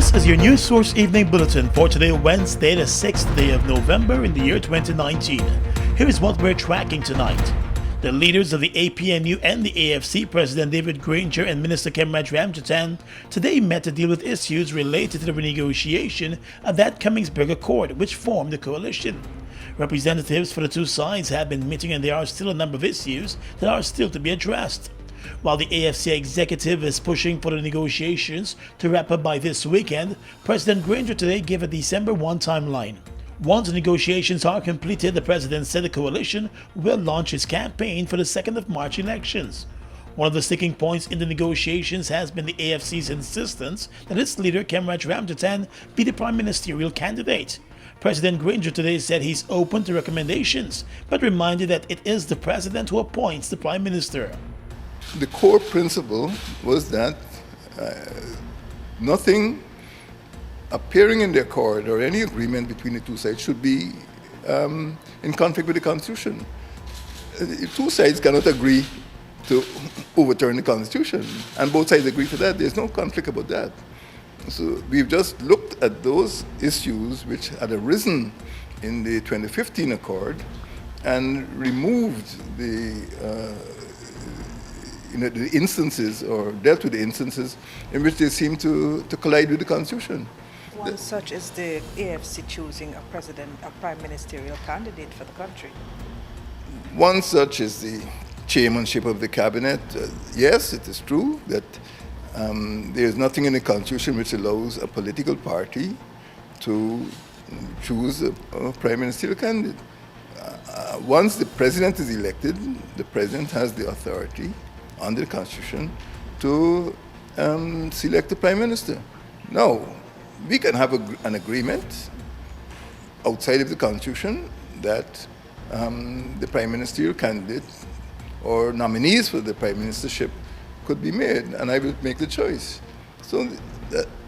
This is your News Source Evening Bulletin for today, Wednesday, the 6th day of November in the year 2019. Here is what we're tracking tonight. The leaders of the APNU and the AFC, President David Granger and Minister Kemraj Ramjatan, today met to deal with issues related to the renegotiation of that Cummings-Berg Accord, which formed the coalition. Representatives for the two sides have been meeting, and there are still a number of issues that are still to be addressed. While the AFC executive is pushing for the negotiations to wrap up by this weekend, President Granger today gave a December 1 timeline. Once the negotiations are completed, the president said the coalition will launch its campaign for the 2nd of March elections. One of the sticking points in the negotiations has been the AFC's insistence that its leader, Kemraj Ramjatan, be the prime ministerial candidate. President Granger today said he's open to recommendations, but reminded that it is the president who appoints the prime minister. The core principle was that nothing appearing in the accord or any agreement between the two sides should be in conflict with the Constitution. The two sides cannot agree to overturn the Constitution, and both sides agree to that. There's no conflict about that. So we've just looked at those issues which had arisen in the 2015 accord and removed the instances, or dealt with the instances in which they seem to collide with the Constitution. One such is the AFC choosing a prime ministerial candidate for the country. One such is the chairmanship of the cabinet. Yes, it is true that there is nothing in the Constitution which allows a political party to choose a prime ministerial candidate. Once the president is elected, the president has the authority under the Constitution to select the prime minister. Now, we can have an agreement outside of the Constitution that the prime ministerial candidate or nominees for the prime ministership could be made, and I will make the choice. So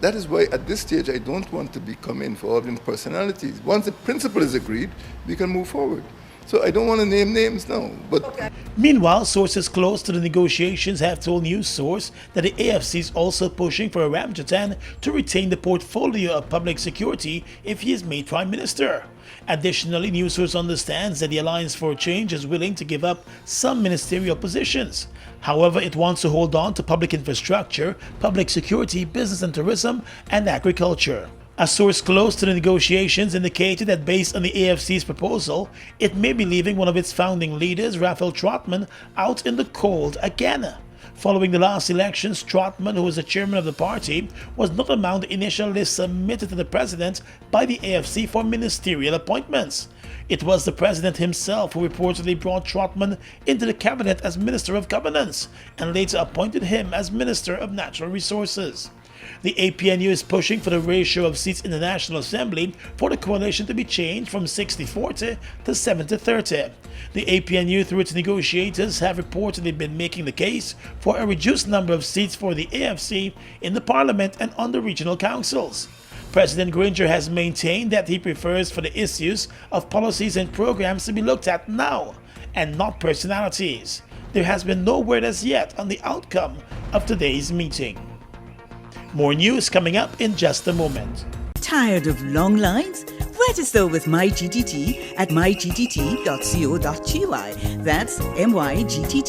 that is why at this stage I don't want to become involved in personalities. Once the principle is agreed, we can move forward. So I don't want to name names now, but... Okay. Meanwhile, sources close to the negotiations have told News Source that the AFC is also pushing for Ramjatan to retain the portfolio of public security if he is made prime minister. Additionally, News Source understands that the Alliance for Change is willing to give up some ministerial positions. However, it wants to hold on to public infrastructure, public security, business and tourism, and agriculture. A source close to the negotiations indicated that based on the AFC's proposal, it may be leaving one of its founding leaders, Raphael Trotman, out in the cold again. Following the last elections, Trotman, who was the chairman of the party, was not among the initial list submitted to the president by the AFC for ministerial appointments. It was the president himself who reportedly brought Trotman into the cabinet as Minister of Governance and later appointed him as Minister of Natural Resources. The APNU is pushing for the ratio of seats in the National Assembly for the coalition to be changed from 60-40 to 70-30. The APNU, through its negotiators, have reportedly been making the case for a reduced number of seats for the AFC in the Parliament and on the regional councils. President Granger has maintained that he prefers for the issues of policies and programs to be looked at now and not personalities. There has been no word as yet on the outcome of today's meeting. More news coming up in just a moment. Tired of long lines? Register with MyGTT at mygtt.co.gy. That's mygtt.co.gy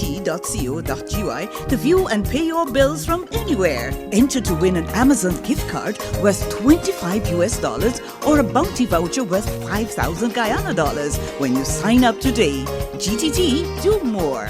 to view and pay your bills from anywhere. Enter to win an Amazon gift card worth $25 or a bounty voucher worth 5,000 Guyana dollars when you sign up today. GTT, do more.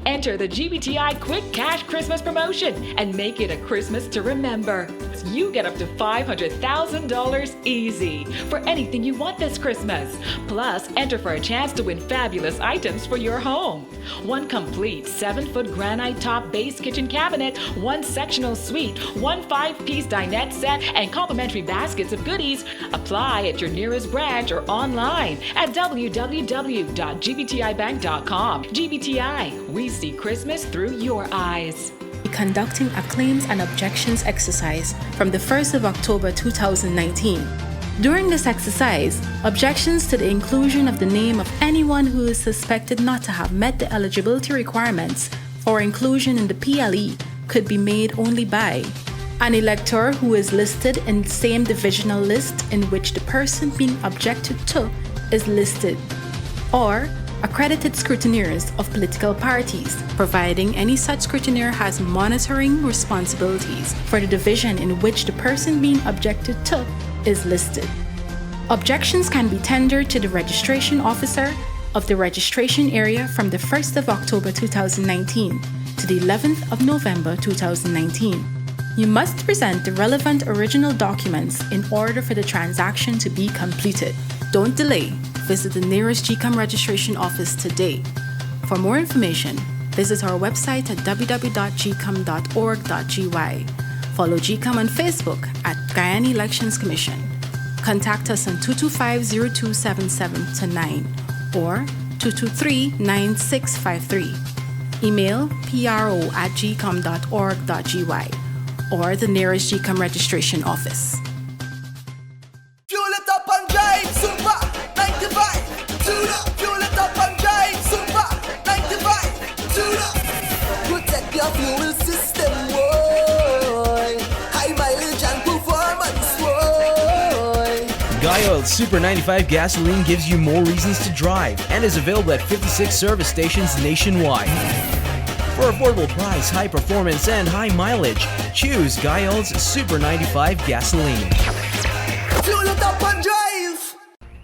Enter the GBTI Quick Cash Christmas promotion and make it a Christmas to remember. You get up to $500,000 easy for anything you want this Christmas. Plus, enter for a chance to win fabulous items for your home. One complete 7-foot granite top base kitchen cabinet, one sectional suite, one 5-piece dinette set, and complimentary baskets of goodies. Apply at your nearest branch or online at www.gbtibank.com. GBTI, we see Christmas through your eyes. Conducting a claims and objections exercise from the 1st of October 2019. During this exercise, objections to the inclusion of the name of anyone who is suspected not to have met the eligibility requirements for inclusion in the PLE could be made only by An elector who is listed in the same divisional list in which the person being objected to is listed, or accredited scrutineers of political parties, providing any such scrutineer has monitoring responsibilities for the division in which the person being objected to is listed. Objections can be tendered to the registration officer of the registration area from the 1st of October 2019 to the 11th of November 2019. You must present the relevant original documents in order for the transaction to be completed. Don't delay. Visit the nearest GCOM registration office today. For more information, visit our website at www.gcom.org.gy. Follow GCOM on Facebook at Guyana Elections Commission. Contact us on 225-0277-9 or 223-9653. Email pro@gcom.org.gy or the nearest GCOM registration office. Fuel it up and drive, super 95. Tune up. Fuel it up and drive, super 95. Tune up. Protect your fuel system, boy. High mileage and performance, boy. Guyana Super 95 gasoline gives you more reasons to drive and is available at 56 service stations nationwide. For affordable price, high performance, and high mileage, choose Guyana's Super 95 gasoline. Fuel it up and drive.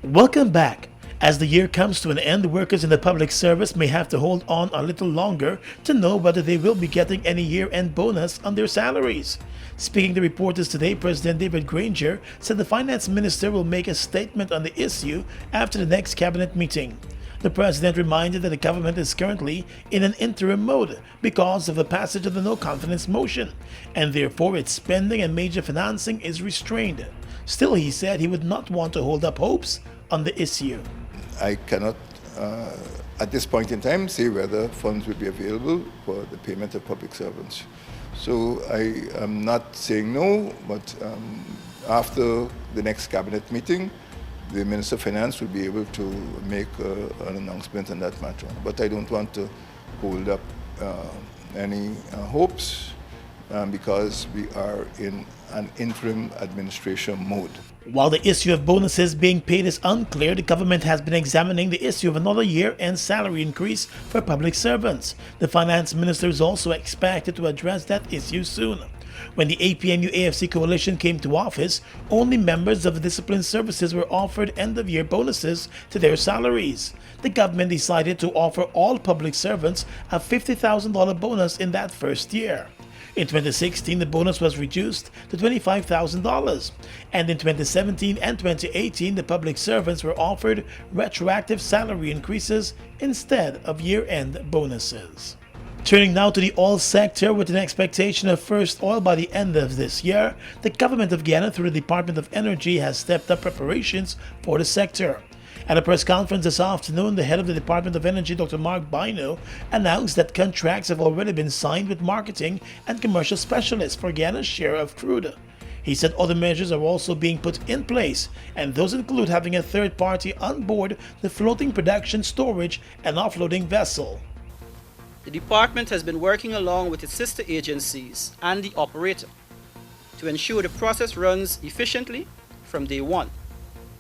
Welcome back. As the year comes to an end, workers in the public service may have to hold on a little longer to know whether they will be getting any year-end bonus on their salaries. Speaking to reporters today, President David Granger said the finance minister will make a statement on the issue after the next cabinet meeting. The president reminded that the government is currently in an interim mode because of the passage of the no-confidence motion, and therefore its spending and major financing is restrained. Still, he said he would not want to hold up hopes on the issue. I cannot, at this point in time, say whether funds will be available for the payment of public servants. So I am not saying no, but after the next cabinet meeting, the Minister of Finance will be able to make an announcement on that matter. But I don't want to hold up any hopes because we are in an interim administration mode. While the issue of bonuses being paid is unclear, the government has been examining the issue of another year-end salary increase for public servants. The finance minister is also expected to address that issue soon. When the APNU-AFC coalition came to office, only members of the discipline services were offered end-of-year bonuses to their salaries. The government decided to offer all public servants a $50,000 bonus in that first year. In 2016, the bonus was reduced to $25,000, and in 2017 and 2018, the public servants were offered retroactive salary increases instead of year-end bonuses. Turning now to the oil sector, with an expectation of first oil by the end of this year, the government of Guyana, through the Department of Energy, has stepped up preparations for the sector. At a press conference this afternoon, the head of the Department of Energy, Dr. Mark Bino, announced that contracts have already been signed with marketing and commercial specialists for Guyana's share of crude. He said other measures are also being put in place, and those include having a third party on board the floating production, storage, and offloading vessel. The department has been working along with its sister agencies and the operator to ensure the process runs efficiently from day one,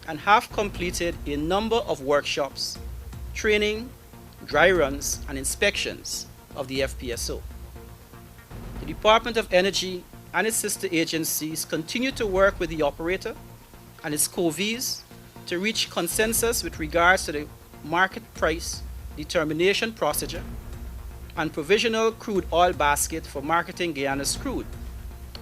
and have completed a number of workshops, training, dry runs, and inspections of the FPSO. The Department of Energy and its sister agencies continue to work with the operator and its COVs to reach consensus with regards to the market price determination procedure and provisional crude oil basket for marketing Guyana's crude,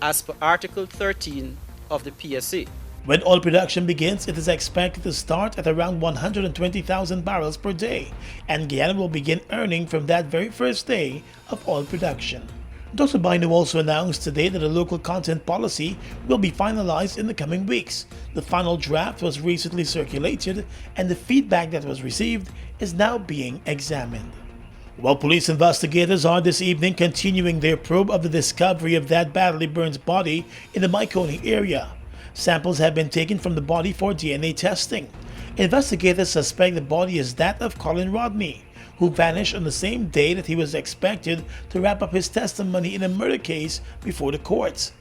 as per Article 13 of the PSA. When oil production begins, it is expected to start at around 120,000 barrels per day, and Guyana will begin earning from that very first day of oil production. Dr. Bino also announced today that a local content policy will be finalized in the coming weeks. The final draft was recently circulated, and the feedback that was received is now being examined. While police investigators are this evening continuing their probe of the discovery of that badly burned body in the Maikoni area, samples have been taken from the body for DNA testing. Investigators suspect the body is that of Collin Rodney, who vanished on the same day that he was expected to wrap up his testimony in a murder case before the courts.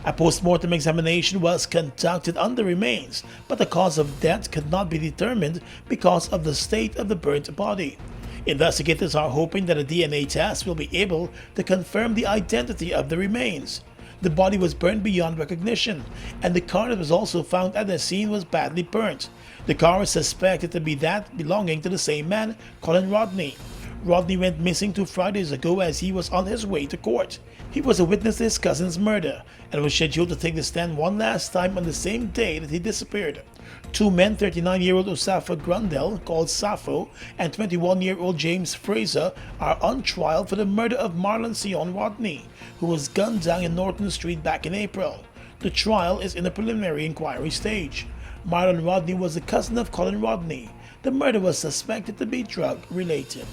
A post-mortem examination was conducted on the remains, but the cause of death could not be determined because of the state of the burnt body. Investigators are hoping that a DNA test will be able to confirm the identity of the remains. The body was burned beyond recognition, and the car that was also found at the scene was badly burnt. The car is suspected to be that belonging to the same man, Collin Rodney. Rodney went missing 2 Fridays ago as he was on his way to court. He was a witness to his cousin's murder and was scheduled to take the stand one last time on the same day that he disappeared. 2 men, 39-year-old Osafo Grundel, called Safo, and 21-year-old James Fraser, are on trial for the murder of Marlon Sion Rodney, who was gunned down in Norton Street back in April. The trial is in the preliminary inquiry stage. Marlon Rodney was the cousin of Collin Rodney. The murder was suspected to be drug-related.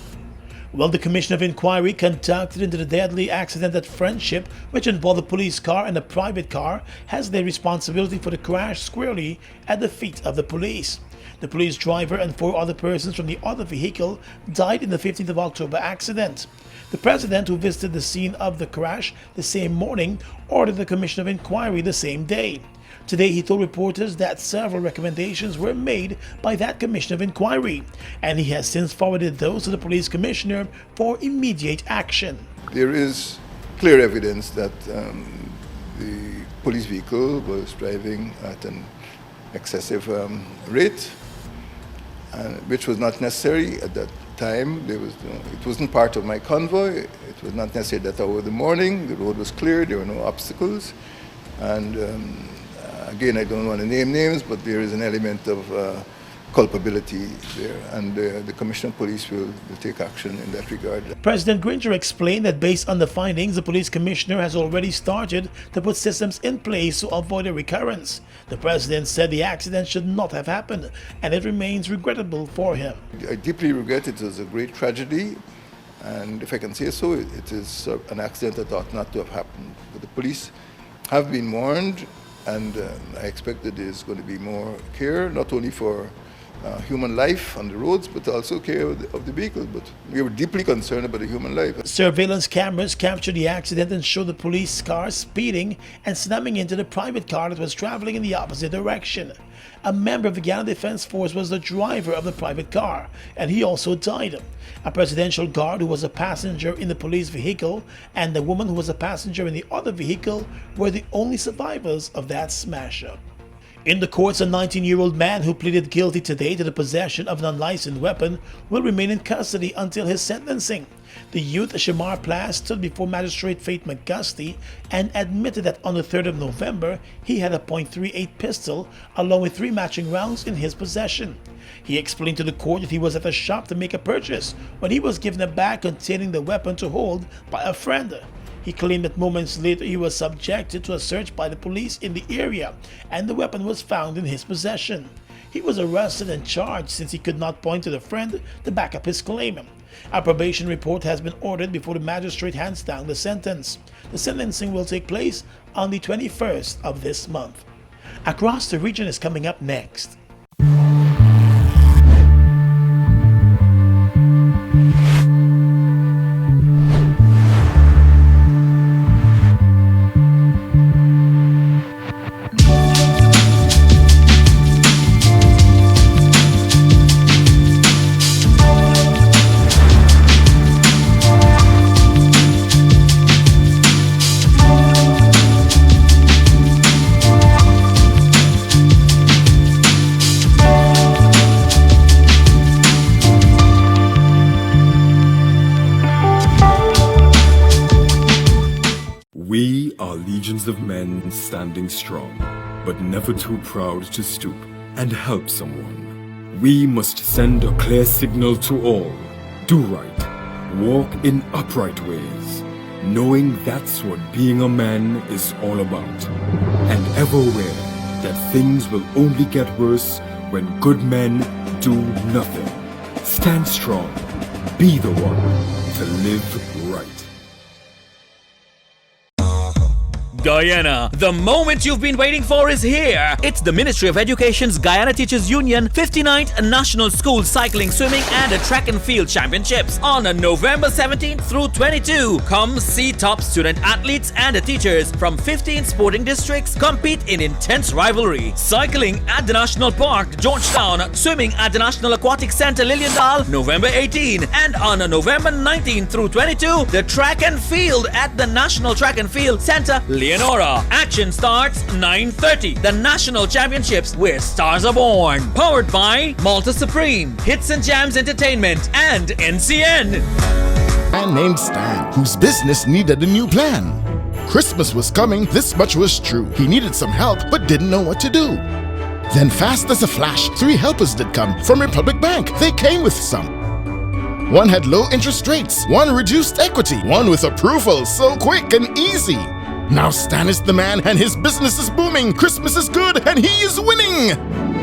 Well, the Commission of Inquiry conducted into the deadly accident at Friendship, which involved a police car and a private car, has their responsibility for the crash squarely at the feet of the police. The police driver and 4 other persons from the other vehicle died in the 15th of October accident. The president, who visited the scene of the crash the same morning, ordered the Commission of Inquiry the same day. Today, he told reporters that several recommendations were made by that Commission of Inquiry, and he has since forwarded those to the police commissioner for immediate action. There is clear evidence that the police vehicle was driving at an excessive rate, which was not necessary at that time. It wasn't part of my convoy. It was not necessary at that hour of the morning. The road was clear. There were no obstacles. And again, I don't want to name names, but there is an element of culpability there, and the Commissioner of Police will take action in that regard. President Gringer explained that based on the findings, the police commissioner has already started to put systems in place to avoid a recurrence. The president said the accident should not have happened, and it remains regrettable for him. I deeply regret it. It was a great tragedy, and if I can say so, it is an accident that ought not to have happened. But the police have been warned, and I expect that there's going to be more care, not only for human life on the roads, but also care of the vehicle. But we were deeply concerned about the human life. Surveillance cameras captured the accident and showed the police car speeding and slamming into the private car that was traveling in the opposite direction. A member of the Guyana Defense Force was the driver of the private car, and he also died. A presidential guard who was a passenger in the police vehicle and the woman who was a passenger in the other vehicle were the only survivors of that smash-up. In the courts, a 19-year-old man who pleaded guilty today to the possession of an unlicensed weapon will remain in custody until his sentencing. The youth, Shamar Plas, stood before Magistrate Faith McGusty and admitted that on the 3rd of November, he had a .38 pistol along with 3 matching rounds in his possession. He explained to the court that he was at a shop to make a purchase when he was given a bag containing the weapon to hold by a friend. He claimed that moments later he was subjected to a search by the police in the area and the weapon was found in his possession. He was arrested and charged since he could not point to the friend to back up his claim. A probation report has been ordered before the magistrate hands down the sentence. The sentencing will take place on the 21st of this month. Across the Region is coming up next. We are legions of men standing strong, but never too proud to stoop and help someone. We must send a clear signal to all. Do right, walk in upright ways, knowing that's what being a man is all about. And ever aware that things will only get worse when good men do nothing. Stand strong, be the one to live right. Guyana. The moment you've been waiting for is here. It's the Ministry of Education's Guyana Teachers Union 59th National School Cycling, Swimming and Track and Field Championships on November 17th through 22. Come see top student athletes and teachers from 15 sporting districts compete in intense rivalry. Cycling at the National Park, Georgetown. Swimming at the National Aquatic Center, Liliendal, November 18. And on November 19 through 22, the Track and Field at the National Track and Field Center, Leonora. Action starts 9:30. The National Championships where stars are born. Powered by Malta Supreme, Hits and Jams Entertainment, and NCN. Man named Stan, whose business needed a new plan. Christmas was coming, this much was true. He needed some help, but didn't know what to do. Then fast as a flash, 3 helpers did come from Republic Bank. They came with some. One had low interest rates, one reduced equity, one with approval so quick and easy. Now Stan is the man and his business is booming. Christmas is good and he is winning.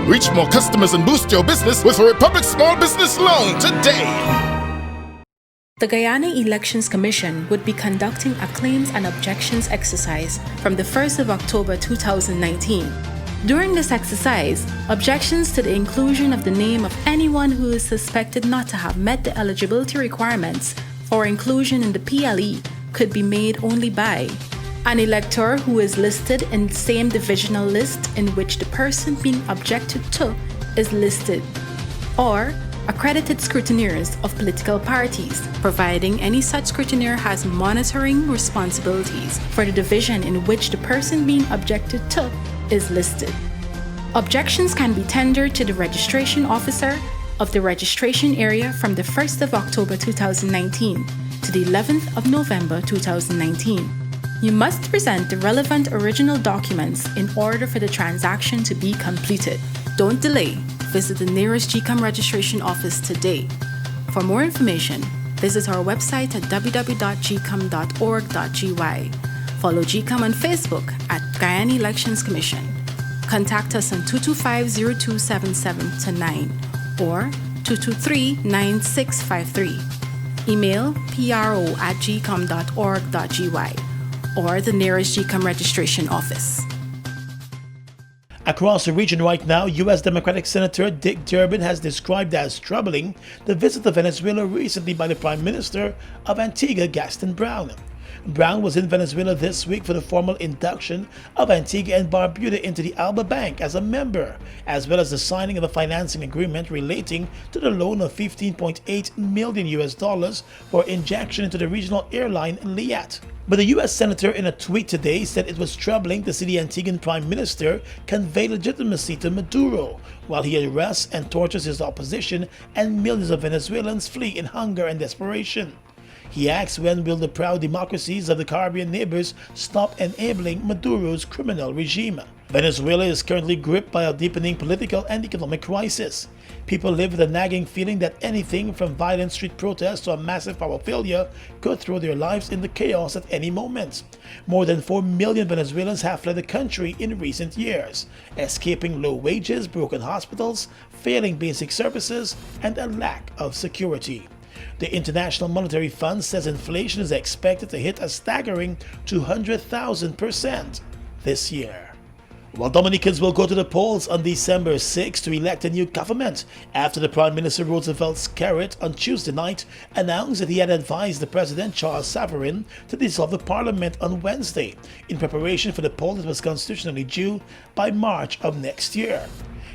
Reach more customers and boost your business with a Republic Small Business Loan today. The Guyana Elections Commission would be conducting a claims and objections exercise from the 1st of October 2019. During this exercise, objections to the inclusion of the name of anyone who is suspected not to have met the eligibility requirements for inclusion in the PLE could be made only by an elector who is listed in the same divisional list in which the person being objected to is listed, or accredited scrutineers of political parties, providing any such scrutineer has monitoring responsibilities for the division in which the person being objected to is listed. Objections can be tendered to the registration officer of the registration area from the 1st of October 2019 to the 11th of November 2019. You must present the relevant original documents in order for the transaction to be completed. Don't delay. Visit the nearest GCOM registration office today. For more information, visit our website at www.gcom.org.gy. Follow GCOM on Facebook at Guyana Elections Commission. Contact us on 225-0277-9 or 223-9653. Email pro@gcom.org.gy or the nearest GCOM registration office. Across the region right now, U.S. Democratic Senator Dick Durbin has described as troubling the visit to Venezuela recently by the Prime Minister of Antigua, Gaston Brown. Brown was in Venezuela this week for the formal induction of Antigua and Barbuda into the Alba Bank as a member, as well as the signing of a financing agreement relating to the loan of $15.8 million for injection into the regional airline Liat. But the U.S. Senator in a tweet today said it was troubling to see the Antiguan Prime Minister convey legitimacy to Maduro while he arrests and tortures his opposition and millions of Venezuelans flee in hunger and desperation. He asks, when will the proud democracies of the Caribbean neighbors stop enabling Maduro's criminal regime? Venezuela is currently gripped by a deepening political and economic crisis. People live with a nagging feeling that anything from violent street protests to a massive power failure could throw their lives into chaos at any moment. More than 4 million Venezuelans have fled the country in recent years, escaping low wages, broken hospitals, failing basic services, and a lack of security. The International Monetary Fund says inflation is expected to hit a staggering 200,000% this year. While Dominicans will go to the polls on December 6 to elect a new government after the Prime Minister Roosevelt Skerrit on Tuesday night announced that he had advised the President Charles Savarin to dissolve the Parliament on Wednesday in preparation for the poll that was constitutionally due by March of next year.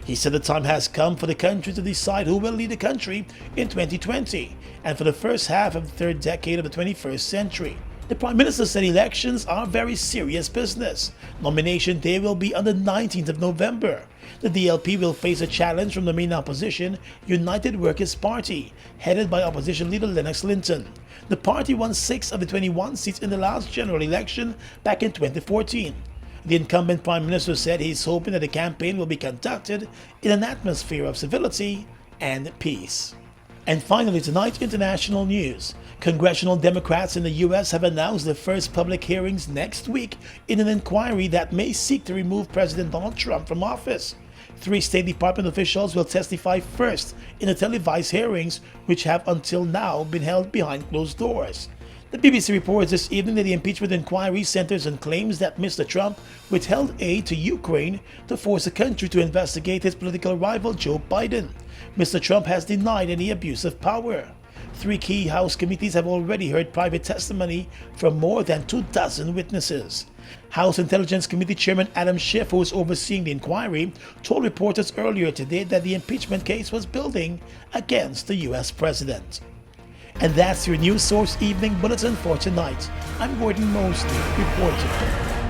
He said the time has come for the country to decide who will lead the country in 2020 and for the first half of the third decade of the 21st century. The Prime Minister said elections are very serious business. Nomination day will be on the 19th of November. The DLP will face a challenge from the main opposition, United Workers' Party, headed by opposition leader Lennox Linton. The party won 6 of the 21 seats in the last general election back in 2014. The incumbent Prime Minister said he's hoping that the campaign will be conducted in an atmosphere of civility and peace. And finally tonight, international news. Congressional Democrats in the U.S. have announced the first public hearings next week in an inquiry that may seek to remove President Donald Trump from office. 3 State Department officials will testify first in the televised hearings, which have until now been held behind closed doors. The BBC reports this evening that the impeachment inquiry centers on claims that Mr. Trump withheld aid to Ukraine to force the country to investigate his political rival Joe Biden. Mr. Trump has denied any abuse of power. 3 key House committees have already heard private testimony from more than 24 witnesses. House Intelligence Committee Chairman Adam Schiff, who is overseeing the inquiry, told reporters earlier today that the impeachment case was building against the U.S. president. And that's your News Source Evening Bulletin for tonight. I'm Gordon Mosley reporting.